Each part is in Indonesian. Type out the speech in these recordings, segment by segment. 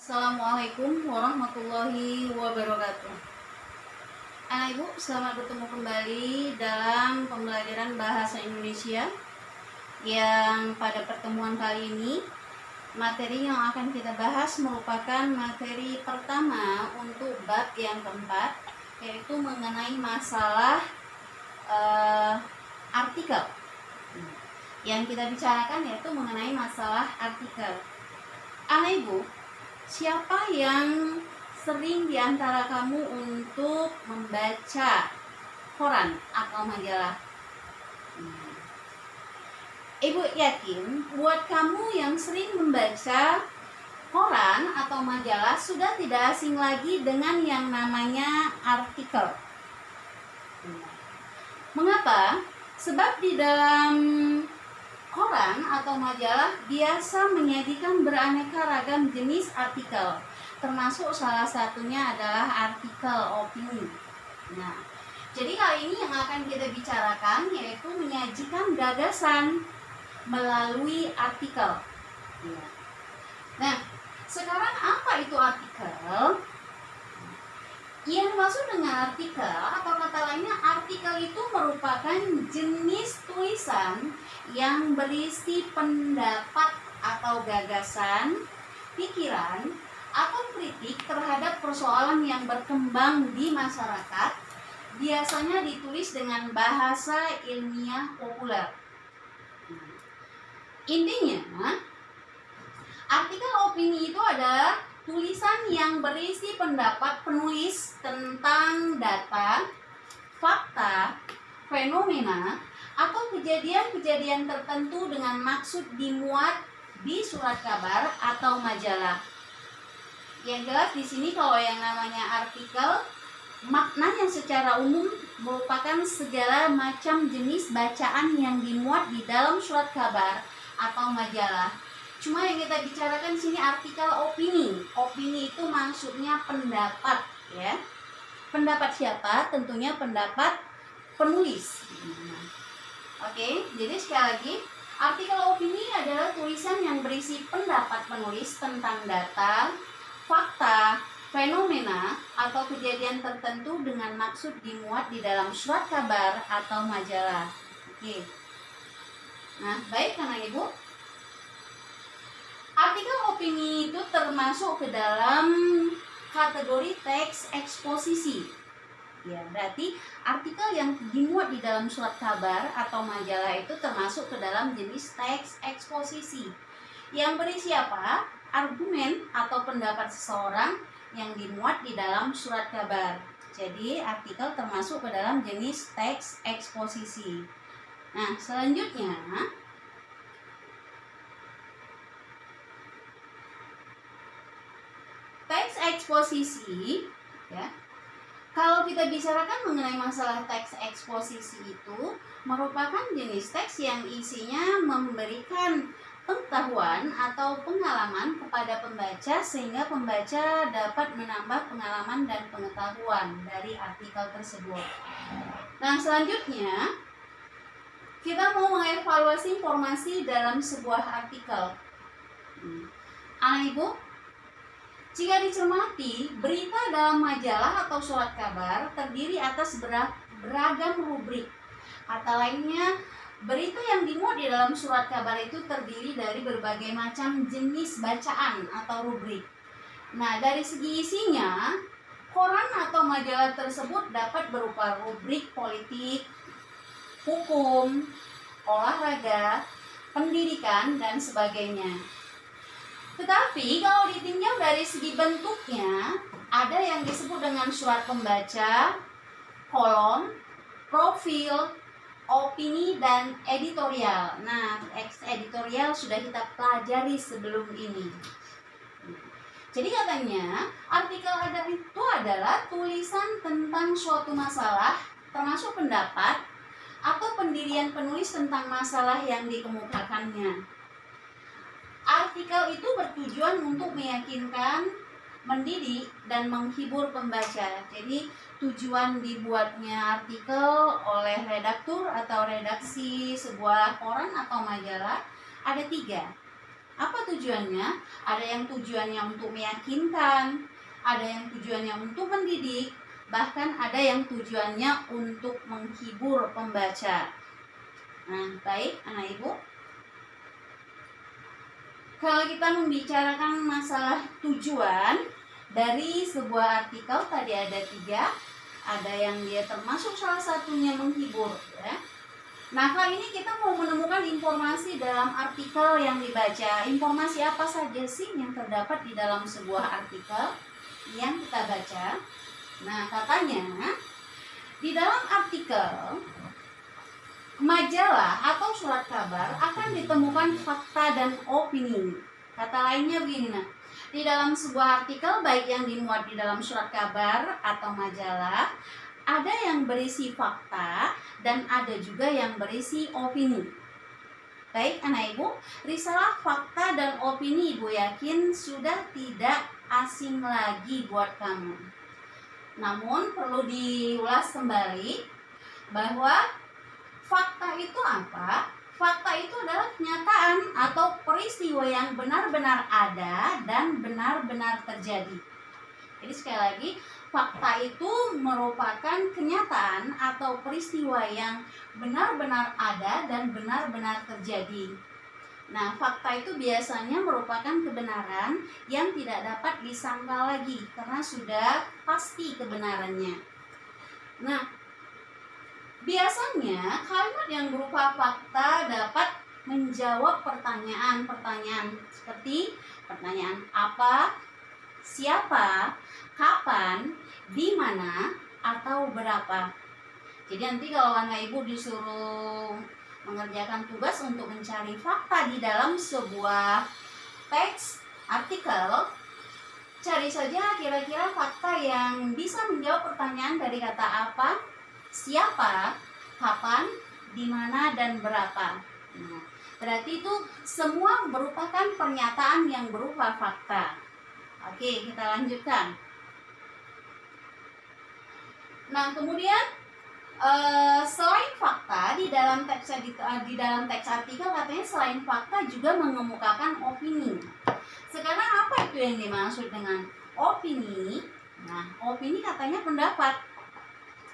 Assalamualaikum warahmatullahi wabarakatuh. Anak Ibu, selamat bertemu kembali dalam pembelajaran bahasa Indonesia yang pada pertemuan kali ini materi yang akan kita bahas merupakan materi pertama untuk bab yang keempat, yaitu mengenai masalah artikel. Yang kita bicarakan yaitu mengenai masalah artikel. Anak Ibu, siapa yang sering diantara kamu untuk membaca koran atau majalah? Ibu yakin buat kamu yang sering membaca koran atau majalah sudah tidak asing lagi dengan yang namanya artikel. Mengapa? Sebab di dalam koran atau majalah biasa menyajikan beraneka ragam jenis artikel, termasuk salah satunya adalah artikel opini. Nah, jadi kali ini yang akan kita bicarakan yaitu menyajikan gagasan melalui artikel. Nah, sekarang apa itu artikel? Yang dimaksud dengan artikel atau kata lainnya, artikel itu merupakan jenis tulisan yang berisi pendapat atau gagasan, pikiran, atau kritik terhadap persoalan yang berkembang di masyarakat, biasanya ditulis dengan bahasa ilmiah populer. Intinya, artikel opini itu adalah tulisan yang berisi pendapat penulis tentang data, fakta, fenomena, atau kejadian-kejadian tertentu dengan maksud dimuat di surat kabar atau majalah. Yang jelas di sini kalau yang namanya artikel, maknanya secara umum merupakan segala macam jenis bacaan yang dimuat di dalam surat kabar atau majalah. Cuma yang kita bicarakan sini artikel opini. Opini itu maksudnya pendapat, ya. Pendapat siapa? Tentunya pendapat penulis. Oke, jadi sekali lagi, artikel opini adalah tulisan yang berisi pendapat penulis tentang data, fakta, fenomena, atau kejadian tertentu dengan maksud dimuat di dalam surat kabar atau majalah. Oke. Nah, baik anak ibu. Artikel opini itu termasuk ke dalam kategori teks eksposisi. Ya, berarti artikel yang dimuat di dalam surat kabar atau majalah itu termasuk ke dalam jenis teks eksposisi. Yang berisi apa? Argumen atau pendapat seseorang yang dimuat di dalam surat kabar. Jadi, artikel termasuk ke dalam jenis teks eksposisi. Nah, selanjutnya teks eksposisi, ya. Kalau kita bicarakan mengenai masalah teks eksposisi itu merupakan jenis teks yang isinya memberikan pengetahuan atau pengalaman kepada pembaca sehingga pembaca dapat menambah pengalaman dan pengetahuan dari artikel tersebut. Nah, selanjutnya kita mau mengevaluasi informasi dalam sebuah artikel. Anak ibu, jika dicermati, berita dalam majalah atau surat kabar terdiri atas beragam rubrik. Kata lainnya, berita yang dimuat di dalam surat kabar itu terdiri dari berbagai macam jenis bacaan atau rubrik. Nah, dari segi isinya, koran atau majalah tersebut dapat berupa rubrik politik, hukum, olahraga, pendidikan, dan sebagainya. Tetapi kalau ditinjau dari segi bentuknya, ada yang disebut dengan surat pembaca, kolom, profil, opini, dan editorial. Nah, editorial sudah kita pelajari sebelum ini. Jadi katanya, artikel itu adalah tulisan tentang suatu masalah, termasuk pendapat, atau pendirian penulis tentang masalah yang dikemukakannya. Artikel itu bertujuan untuk meyakinkan, mendidik, dan menghibur pembaca. Jadi tujuan dibuatnya artikel oleh redaktur atau redaksi sebuah koran atau majalah ada 3. Apa tujuannya? Ada yang tujuannya untuk meyakinkan, ada yang tujuannya untuk mendidik, bahkan ada yang tujuannya untuk menghibur pembaca. Nah, baik anak ibu. Kalau kita membicarakan masalah tujuan dari sebuah artikel, tadi ada 3, ada yang dia termasuk salah satunya menghibur, ya. Nah, kali ini kita mau menemukan informasi dalam artikel yang dibaca. Informasi apa saja sih yang terdapat di dalam sebuah artikel yang kita baca? Nah, katanya di dalam artikel majalah atau surat kabar akan ditemukan fakta dan opini. Kata lainnya begini, nah, di dalam sebuah artikel baik yang dimuat di dalam surat kabar atau majalah, ada yang berisi fakta dan ada juga yang berisi opini. Baik anak ibu, risalah fakta dan opini ibu yakin sudah tidak asing lagi buat kamu. Namun perlu diulas kembali bahwa fakta itu apa? Fakta itu adalah kenyataan atau peristiwa yang benar-benar ada dan benar-benar terjadi. Jadi sekali lagi, fakta itu merupakan kenyataan atau peristiwa yang benar-benar ada dan benar-benar terjadi. Nah, fakta itu biasanya merupakan kebenaran yang tidak dapat disangkal lagi karena sudah pasti kebenarannya. Nah, biasanya kalimat yang berupa fakta dapat menjawab pertanyaan-pertanyaan seperti pertanyaan apa, siapa, kapan, di mana, atau berapa. Jadi nanti kalau anak ibu disuruh mengerjakan tugas untuk mencari fakta di dalam sebuah teks artikel, cari saja kira-kira fakta yang bisa menjawab pertanyaan dari kata apa, siapa, kapan, di mana, dan berapa. Nah, berarti itu semua merupakan pernyataan yang berupa fakta. Oke, kita lanjutkan. Nah, kemudian selain fakta di dalam teks artikel katanya selain fakta juga mengemukakan opini. Sekarang apa itu yang dimaksud dengan opini? Nah, opini katanya pendapat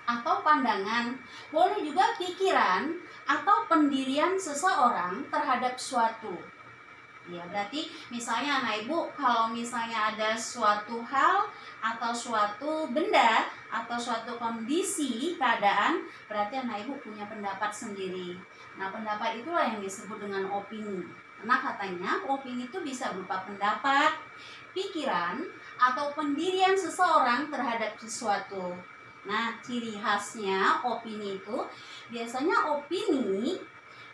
atau pandangan, boleh juga pikiran atau pendirian seseorang terhadap suatu. Ya, berarti misalnya anak ibu kalau misalnya ada suatu hal atau suatu benda atau suatu kondisi keadaan, berarti anak ibu punya pendapat sendiri. Nah, pendapat itulah yang disebut dengan opini. Karena katanya opini itu bisa berupa pendapat, pikiran, atau pendirian seseorang terhadap sesuatu. Nah, ciri khasnya opini itu biasanya opini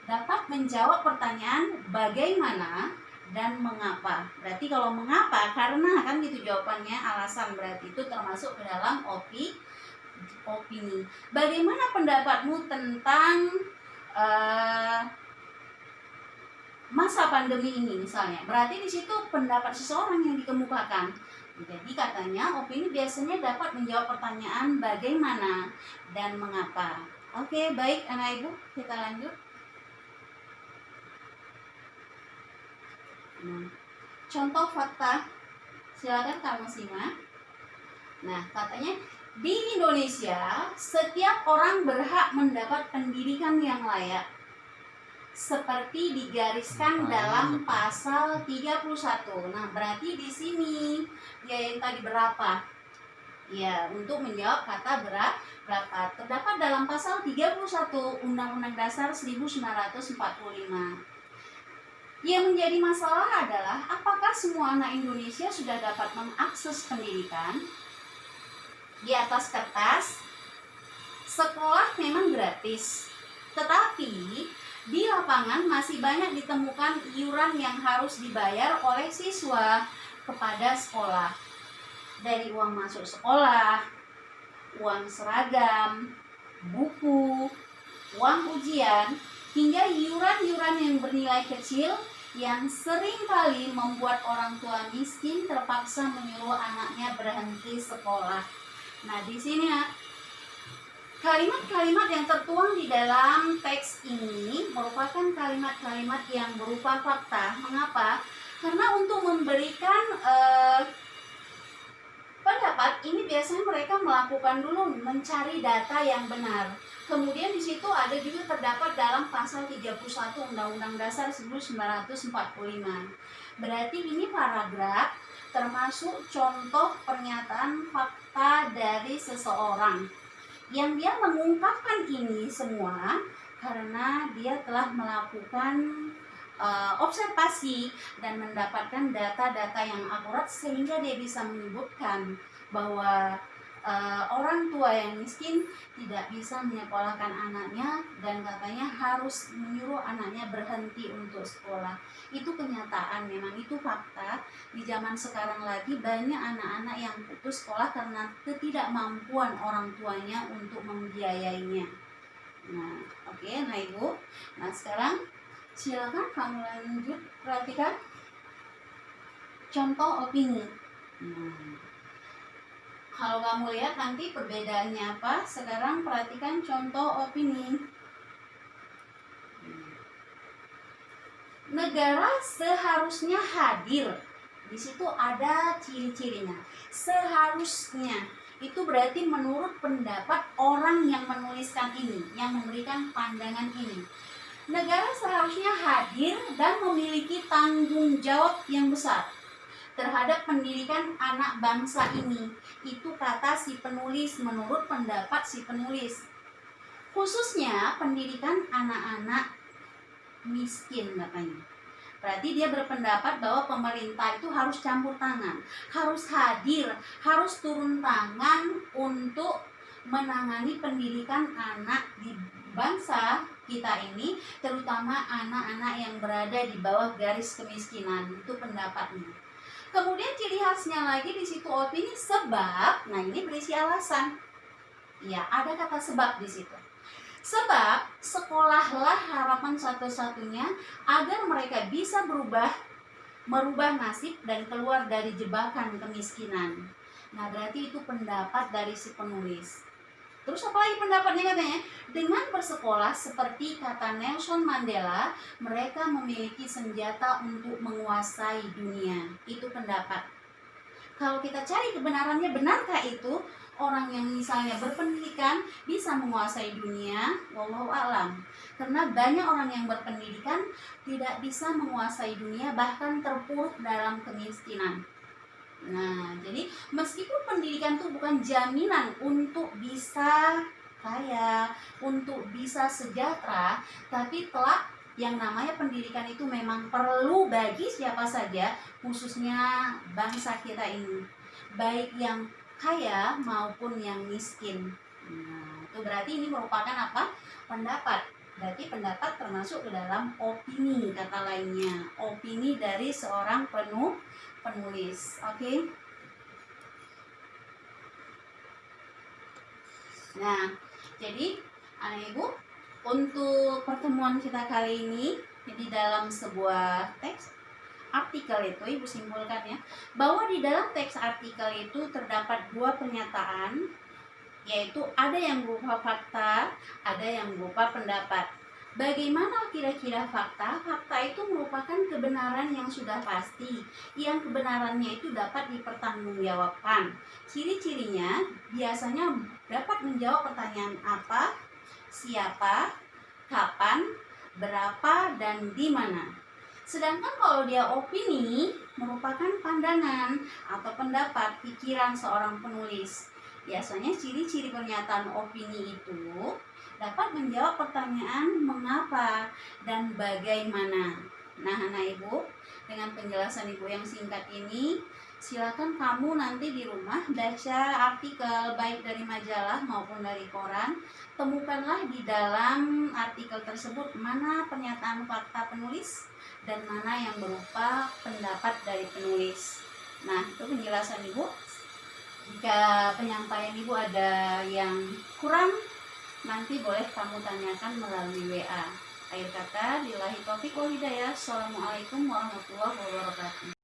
dapat menjawab pertanyaan bagaimana dan mengapa. Berarti kalau mengapa, karena kan gitu jawabannya, alasan, berarti itu termasuk ke dalam opini. Bagaimana pendapatmu tentang masa pandemi ini misalnya? Berarti di situ pendapat seseorang yang dikemukakan. Jadi katanya opini biasanya dapat menjawab pertanyaan bagaimana dan mengapa. Oke, baik anak ibu, kita lanjut. Nah, contoh fakta, silakan kamu simak. Nah, katanya di Indonesia setiap orang berhak mendapat pendidikan yang layak seperti digariskan dalam pasal 31. Nah, berarti di sini ya yang tadi berapa? Ya, untuk menjawab kata berapa terdapat dalam pasal 31 Undang-Undang Dasar 1945. Yang menjadi masalah adalah apakah semua anak Indonesia sudah dapat mengakses pendidikan? Di atas kertas, sekolah memang gratis, tetapi di lapangan masih banyak ditemukan iuran yang harus dibayar oleh siswa kepada sekolah. Dari uang masuk sekolah, uang seragam, buku, uang ujian, hingga iuran-iuran yang bernilai kecil yang seringkali membuat orang tua miskin terpaksa menyuruh anaknya berhenti sekolah. Nah, di sini Kalimat-kalimat yang tertuang di dalam teks ini merupakan kalimat-kalimat yang berupa fakta. Mengapa? Karena untuk memberikan pendapat ini biasanya mereka melakukan dulu mencari data yang benar. Kemudian di situ ada juga terdapat dalam pasal 31 Undang-Undang Dasar 1945. Berarti ini paragraf termasuk contoh pernyataan fakta dari seseorang yang dia mengungkapkan ini semua karena dia telah melakukan observasi dan mendapatkan data-data yang akurat sehingga dia bisa menyebutkan bahwa orang tua yang miskin tidak bisa menyekolahkan anaknya dan katanya harus menyuruh anaknya berhenti untuk sekolah. Itu kenyataan, memang itu fakta. Di zaman sekarang lagi banyak anak-anak yang putus sekolah karena ketidakmampuan orang tuanya untuk membiayainya. Nah, oke, nah Ibu. Nah, sekarang silakan kamu lanjut perhatikan contoh opini. Kalau kamu lihat nanti perbedaannya apa, sekarang perhatikan contoh opini. Negara seharusnya hadir. Di situ ada ciri-cirinya. Seharusnya itu berarti menurut pendapat orang yang menuliskan ini, yang memberikan pandangan ini. Negara seharusnya hadir dan memiliki tanggung jawab yang besar terhadap pendidikan anak bangsa ini. Itu kata si penulis, menurut pendapat si penulis. Khususnya pendidikan anak-anak miskin katanya. Berarti dia berpendapat bahwa pemerintah itu harus campur tangan, harus hadir, harus turun tangan untuk menangani pendidikan anak di bangsa kita ini, terutama anak-anak yang berada di bawah garis kemiskinan. Itu pendapatnya. Kemudian ciri khasnya lagi di situ opini sebab. Nah, ini berisi alasan. Ya, ada kata sebab di situ. Sebab sekolahlah harapan satu-satunya agar mereka bisa merubah nasib dan keluar dari jebakan kemiskinan. Nah, berarti itu pendapat dari si penulis. Terus apa lagi pendapatnya katanya? Dengan bersekolah seperti kata Nelson Mandela, mereka memiliki senjata untuk menguasai dunia. Itu pendapat. Kalau kita cari kebenarannya, benarkah itu? Orang yang misalnya berpendidikan bisa menguasai dunia? Wallahu a'lam. Karena banyak orang yang berpendidikan tidak bisa menguasai dunia, bahkan terpuruk dalam kemiskinan. Nah, jadi meskipun pendidikan itu bukan jaminan untuk bisa kaya, untuk bisa sejahtera, tapi kelak yang namanya pendidikan itu memang perlu bagi siapa saja, khususnya bangsa kita ini, baik yang kaya maupun yang miskin. Nah, itu berarti ini merupakan apa? Pendapat. Berarti pendapat termasuk ke dalam opini, kata lainnya. Opini dari seorang penulis. Oke. Nah, jadi anak ibu, untuk pertemuan kita kali ini di dalam sebuah teks artikel itu ibu simpulkan ya, bahwa di dalam teks artikel itu terdapat dua pernyataan, yaitu ada yang berupa fakta, ada yang berupa pendapat. Bagaimana kira-kira fakta? Fakta itu merupakan kebenaran yang sudah pasti, yang kebenarannya itu dapat dipertanggungjawabkan. Ciri-cirinya biasanya dapat menjawab pertanyaan apa, siapa, kapan, berapa, dan di mana. Sedangkan kalau dia opini, merupakan pandangan atau pendapat pikiran seorang penulis. Biasanya ciri-ciri pernyataan opini itu dapat menjawab pertanyaan mengapa dan bagaimana. Nah, anak ibu, dengan penjelasan ibu yang singkat ini, silakan kamu nanti di rumah baca artikel baik dari majalah maupun dari koran. Temukanlah di dalam artikel tersebut mana pernyataan fakta penulis dan mana yang berupa pendapat dari penulis. Nah, itu penjelasan ibu. Jika penyampaian ibu ada yang kurang, nanti boleh kamu tanyakan melalui WA. Akhir kata, billahi taufiq wal hidayah. Assalamualaikum warahmatullahi wabarakatuh.